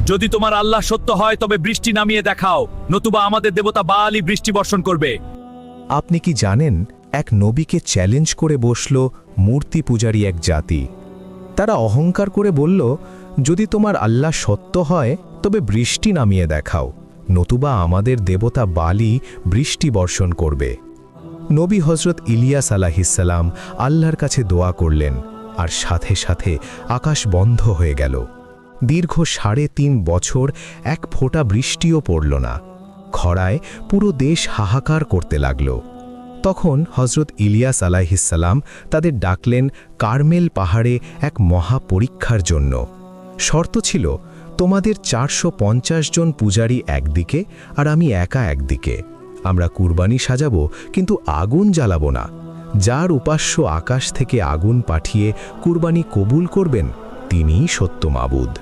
যদি তোমার আল্লাহ সত্য হয় তবে বৃষ্টি নামিয়ে দেখাও, নতুবা আমাদের দেবতা বাআলই বৃষ্টি বর্ষণ করবে। আপনি কি জানেন, এক নবীকে চ্যালেঞ্জ করে বসল মূর্তি পূজারী এক জাতি। তারা অহংকার করে বলল, যদি তোমার আল্লাহ সত্য হয় তবে বৃষ্টি নামিয়ে দেখাও, নতুবা আমাদের দেবতা বালি বৃষ্টি বর্ষণ করবে। নবী হজরত ইলিয়াস আলাইহিসসালাম আল্লাহর কাছে দোয়া করলেন, আর সাথে সাথে আকাশ বন্ধ হয়ে গেল। দীর্ঘ 3.5 বছর এক ফোঁটা বৃষ্টিও পড়ল না। খরায় পুরো দেশ হাহাকার করতে লাগল। তখন হজরত ইলিয়াস আলাইহিসসালাম তাদের ডাকলেন কার্মেল পাহাড়ে এক মহা পরীক্ষার জন্য। শর্ত ছিল, তোমাদের 450 জন পূজারী একদিকে আর আমি একা একদিকে। আমরা কুরবানি সাজাবো, কিন্তু আগুন জ্বালাবো না। যার উপাস্য আকাশ থেকে আগুন পাঠিয়ে কুরবানি কবুল করবেন, তিনিই সত্য মাবুদ।